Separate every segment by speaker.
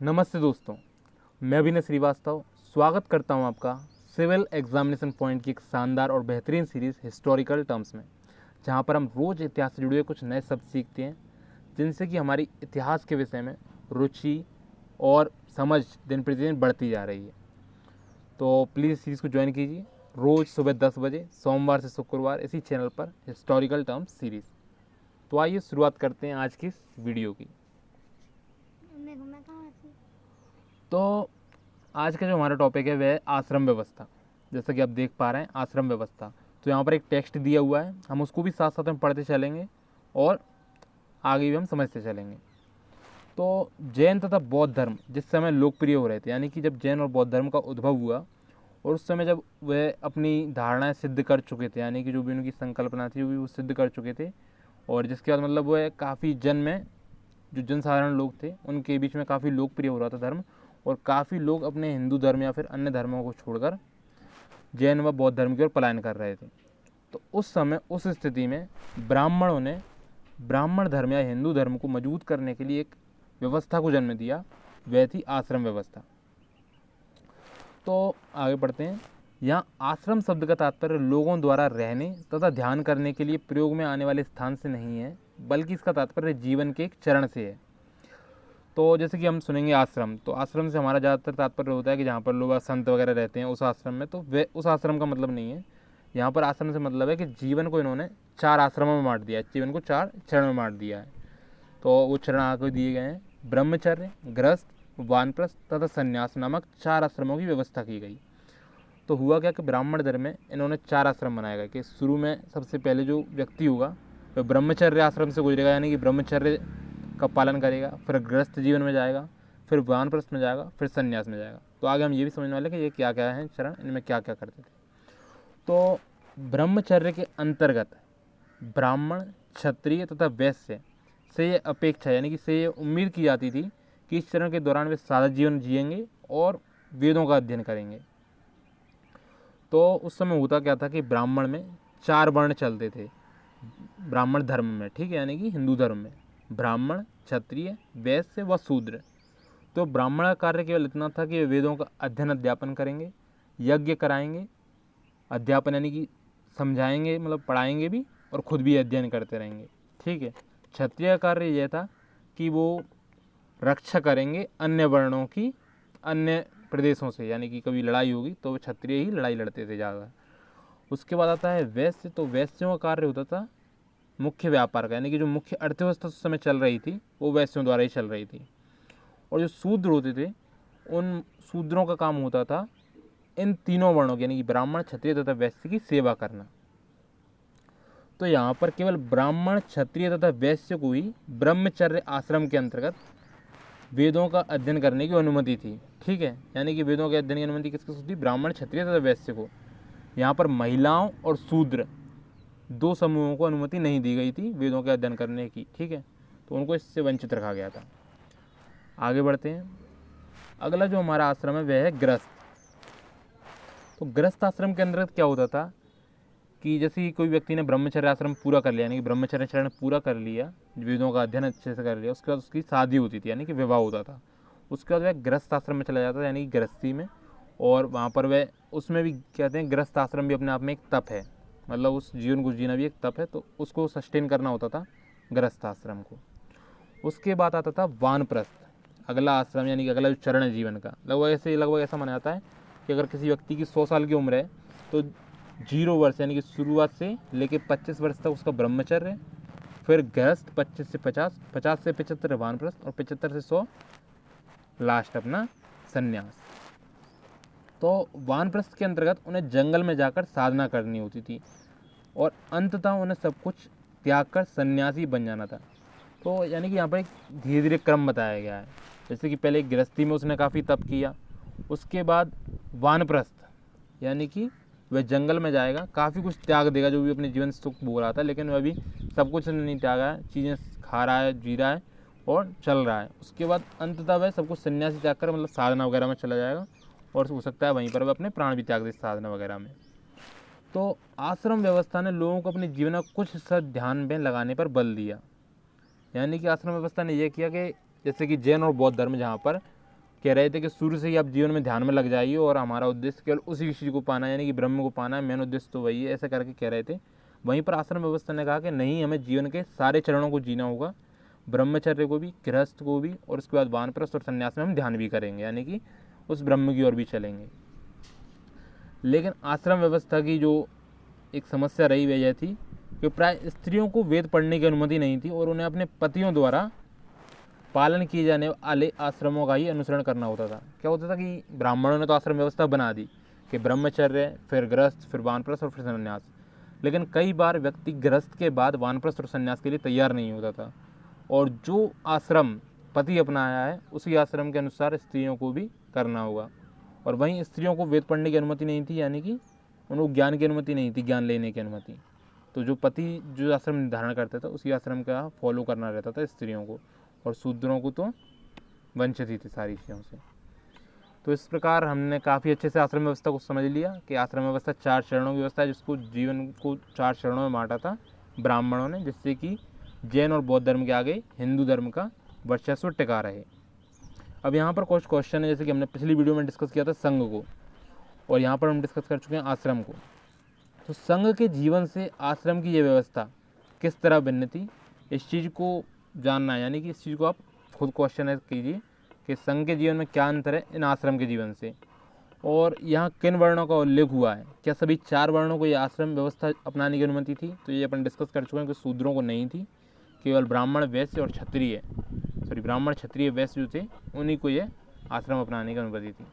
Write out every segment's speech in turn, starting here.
Speaker 1: नमस्ते दोस्तों, मैं अभिनय श्रीवास्तव स्वागत करता हूं आपका सिविल एग्जामिनेशन पॉइंट की एक शानदार और बेहतरीन सीरीज़ हिस्टोरिकल टर्म्स में, जहां पर हम रोज़ इतिहास से जुड़े हुए कुछ नए शब्द सीखते हैं, जिनसे कि हमारी इतिहास के विषय में रुचि और समझ दिन प्रतिदिन बढ़ती जा रही है। तो प्लीज़ सीरीज़ को ज्वाइन कीजिए रोज़ सुबह 10 बजे सोमवार से शुक्रवार इसी चैनल पर हिस्टोरिकल टर्म्स सीरीज़। तो आइए शुरुआत करते हैं आज की इस वीडियो की। तो आज का जो हमारा टॉपिक है वह है आश्रम व्यवस्था। जैसा कि आप देख पा रहे हैं आश्रम व्यवस्था, तो यहाँ पर एक टेक्स्ट दिया हुआ है, हम उसको भी साथ साथ में पढ़ते चलेंगे और आगे भी हम समझते चलेंगे। तो जैन तथा बौद्ध धर्म जिस समय लोकप्रिय हो रहे थे, यानी कि जब जैन और बौद्ध धर्म का उद्भव हुआ और उस समय जब वह अपनी धारणाएं सिद्ध कर चुके थे, यानी कि जो भी उनकी संकल्पना थी वो भी वो सिद्ध कर चुके थे, और जिसके बाद मतलब वह काफ़ी जन में जो जनसाधारण लोग थे उनके बीच में काफ़ी लोकप्रिय हो रहा था धर्म, और काफ़ी लोग अपने हिंदू धर्म या फिर अन्य धर्मों को छोड़कर जैन व बौद्ध धर्म की ओर पलायन कर रहे थे। तो उस समय उस स्थिति में ब्राह्मणों ने ब्राह्मण धर्म या हिंदू धर्म को मजबूत करने के लिए एक व्यवस्था को जन्म दिया, वह थी आश्रम व्यवस्था। तो आगे बढ़ते हैं। यहाँ आश्रम शब्द का तात्पर्य लोगों द्वारा रहने तथा ध्यान करने के लिए प्रयोग में आने वाले स्थान से नहीं है, बल्कि इसका तात्पर्य जीवन के एक चरण से है। तो जैसे कि हम सुनेंगे आश्रम, तो आश्रम से हमारा ज़्यादातर तात्पर्य होता है कि जहाँ पर लोग संत वगैरह रहते हैं उस आश्रम में, तो वे उस आश्रम का मतलब नहीं है। यहाँ पर आश्रम से मतलब है कि जीवन को इन्होंने 4 आश्रमों में बांट दिया है, जीवन को 4 चरण में बांट दिया है। तो वो चरण आगे दिए गए हैं, ब्रह्मचर्य, गृहस्थ, वानप्रस्थ तथा संन्यास नामक 4 आश्रमों की व्यवस्था की गई। तो हुआ क्या कि ब्राह्मण धर्म में इन्होंने 4 आश्रम बनाए गए कि शुरू में सबसे पहले जो व्यक्ति होगा वह ब्रह्मचर्य आश्रम से गुजरेगा, यानी कि ब्रह्मचर्य का पालन करेगा, फिर गृहस्थ जीवन में जाएगा, फिर वानप्रस्थ में जाएगा, फिर संन्यास में जाएगा। तो आगे हम ये भी समझने वाले कि ये क्या क्या है चरण, इनमें क्या क्या करते थे। तो ब्रह्मचर्य के अंतर्गत ब्राह्मण, क्षत्रिय तथा वैश्य से ये अपेक्षा, यानी कि से ये उम्मीद की जाती थी कि इस चरण के दौरान वे सादा जीवन जिएंगे और वेदों का अध्ययन करेंगे। तो उस समय होता क्या था कि ब्राह्मण में 4 वर्ण चलते थे ब्राह्मण धर्म में, ठीक है, यानी कि हिंदू धर्म में ब्राह्मण, क्षत्रिय, वैश्य व शूद्र। तो ब्राह्मण का कार्य केवल इतना था कि वे वेदों का अध्ययन अध्यापन करेंगे, यज्ञ कराएंगे, अध्यापन यानी कि समझाएंगे, मतलब पढ़ाएंगे भी और खुद भी अध्ययन करते रहेंगे, ठीक है। क्षत्रिय का कार्य यह था कि वो रक्षा करेंगे अन्य वर्णों की अन्य प्रदेशों से, यानी कि कभी लड़ाई होगी तो वो क्षत्रिय ही लड़ाई लड़ते थे ज़्यादा। उसके बाद आता है वैश्य, तो वैश्यों का कार्य होता था मुख्य व्यापार का, यानी कि जो मुख्य अर्थव्यवस्था उस समय चल रही थी वो वैश्यों द्वारा ही चल रही थी। और जो शूद्र होते थे उन शूद्रों का काम होता था इन तीनों वर्णों की, यानी कि ब्राह्मण, क्षत्रिय तथा वैश्य की सेवा करना। तो यहाँ पर केवल ब्राह्मण, क्षत्रिय तथा वैश्य को ही ब्रह्मचर्य आश्रम के अंतर्गत वेदों का अध्ययन करने की अनुमति थी, ठीक है। यानी कि वेदों के अध्ययन की अनुमति किसको थी? ब्राह्मण, क्षत्रिय तथा वैश्य को। यहाँ पर महिलाओं और शूद्र 2 समूहों को अनुमति नहीं दी गई थी वेदों के अध्ययन करने की, ठीक है। तो उनको इससे वंचित रखा गया था। आगे बढ़ते हैं। अगला जो हमारा आश्रम है वह है गृहस्थ। तो गृहस्थ आश्रम के अंतर्गत क्या होता था कि जैसे ही कोई व्यक्ति ने ब्रह्मचर्य आश्रम पूरा कर लिया, यानी कि ब्रह्मचर्य चरण पूरा कर लिया, वेदों का अध्ययन अच्छे से कर लिया, उसके बाद उसकी शादी होती थी, यानी कि विवाह होता था। उसके बाद वह गृहस्थ आश्रम में चला जाता था, यानी कि गृहस्थी में, और वहाँ पर वह उसमें भी कहते हैं गृहस्थ आश्रम भी अपने आप में एक तप है, मतलब उस जीवन को जीना भी एक तप है, तो उसको सस्टेन करना होता था गृहस्थ आश्रम को। उसके बाद आता था वानप्रस्थ, अगला आश्रम, यानी कि अगला जो चरण है जीवन का। लगभग ऐसा माना जाता है कि अगर किसी व्यक्ति की 100 साल की उम्र है तो 0 वर्ष, यानी कि शुरुआत से लेकर 25 वर्ष तक उसका ब्रह्मचर्य, फिर गृहस्थ 25 से 50, 50 से 75 वानप्रस्थ, और 75 से 100 लास्ट अपना संन्यास। तो वानप्रस्थ के अंतर्गत उन्हें जंगल में जाकर साधना करनी होती थी और अंततः उन्हें सब कुछ त्याग कर सन्यासी बन जाना था। तो यानी कि यहाँ पर एक धीरे धीरे क्रम बताया गया है, जैसे कि पहले गृहस्थी में उसने काफ़ी तप किया, उसके बाद वानप्रस्थ, यानी कि वह जंगल में जाएगा, काफ़ी कुछ त्याग देगा जो भी अपने जीवन सुख भोग रहा था, लेकिन वह भी सब कुछ नहीं त्यागा है, चीज़ें खा रहा है, जी रहा है और चल रहा है। उसके बाद अंततः वह सब कुछ सन्यासी त्याग कर मतलब साधना वगैरह में चला जाएगा, और हो सकता है वहीं पर वह अपने प्राण भी त्याग दे साधना वगैरह में। तो आश्रम व्यवस्था ने लोगों को अपने जीवन का कुछ हिस्सा ध्यान में लगाने पर बल दिया, यानी कि आश्रम व्यवस्था ने यह किया कि जैसे कि जैन और बौद्ध धर्म जहाँ पर कह रहे थे कि शुरू से ही आप जीवन में ध्यान में लग जाइए और हमारा उद्देश्य केवल उसी चीज़ को पाना है, यानी कि ब्रह्म को पाना है, मेन उद्देश्य तो वही है, ऐसा करके कह रहे थे। वहीं पर आश्रम व्यवस्था ने कहा कि नहीं, हमें जीवन के सारे चरणों को जीना होगा, ब्रह्मचर्य को भी, गृहस्थ को भी, और उसके बाद वानप्रस्थ और संन्यास में हम ध्यान भी करेंगे, यानी कि उस ब्रह्म की ओर भी चलेंगे। लेकिन आश्रम व्यवस्था की जो एक समस्या रही वह यह थी कि प्राय स्त्रियों को वेद पढ़ने की अनुमति नहीं थी और उन्हें अपने पतियों द्वारा पालन किए जाने वाले आश्रमों का ही अनुसरण करना होता था। क्या होता था कि ब्राह्मणों ने तो आश्रम व्यवस्था बना दी कि ब्रह्मचर्य, फिर गृहस्थ, फिर वानप्रस्थ और फिर संन्यास, लेकिन कई बार व्यक्ति गृहस्थ के बाद वानप्रस्थ और संन्यास के लिए तैयार नहीं होता था, और जो आश्रम पति अपनाया है उसी आश्रम के अनुसार स्त्रियों को भी करना होगा। और वहीं स्त्रियों को वेद पढ़ने की अनुमति नहीं थी, यानी कि उनको ज्ञान की अनुमति नहीं थी, ज्ञान लेने की अनुमति। तो जो पति जो आश्रम निर्धारण करता था उसी आश्रम का फॉलो करना रहता था स्त्रियों को, और शूद्रों को तो वंचित ही थी सारी चीज़ों से। तो इस प्रकार हमने काफ़ी अच्छे से आश्रम व्यवस्था को समझ लिया कि आश्रम व्यवस्था 4 चरणों की व्यवस्था है, जिसको जीवन को 4 चरणों में बांटा था ब्राह्मणों ने, जिससे कि जैन और बौद्ध धर्म के आगे हिंदू धर्म का वर्चस्व टिका रहे। अब यहाँ पर कुछ क्वेश्चन है, जैसे कि हमने पिछली वीडियो में डिस्कस किया था संघ को, और यहाँ पर हम डिस्कस कर चुके हैं आश्रम को। तो संघ के जीवन से आश्रम की ये व्यवस्था किस तरह भिन्न थी, इस चीज़ को जानना है, यानी कि इस चीज़ को आप खुद क्वेश्चन कीजिए कि संघ के जीवन में क्या अंतर है इन आश्रम के जीवन से, और यहाँ किन वर्णों का उल्लेख हुआ है, क्या सभी 4 वर्णों को ये आश्रम व्यवस्था अपनाने की अनुमति थी। तो ये अपन डिस्कस कर चुके हैं कि शूद्रों को नहीं थी, केवल ब्राह्मण, वैश्य और क्षत्रिय, ब्राह्मण, क्षत्रिय, वैश्य जो थे उन्हीं को ये आश्रम अपनाने की अनुमति थी।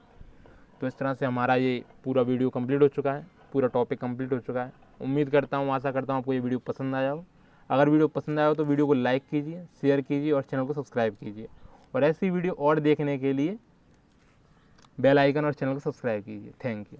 Speaker 1: तो इस तरह से हमारा ये पूरा वीडियो कंप्लीट हो चुका है, पूरा टॉपिक कंप्लीट हो चुका है। उम्मीद करता हूँ, आशा करता हूँ आपको ये वीडियो पसंद आया हो। अगर वीडियो पसंद आया हो तो वीडियो को लाइक कीजिए, शेयर कीजिए और चैनल को सब्सक्राइब कीजिए, और ऐसी वीडियो और देखने के लिए बेल आइकन और चैनल को सब्सक्राइब कीजिए। Thank you.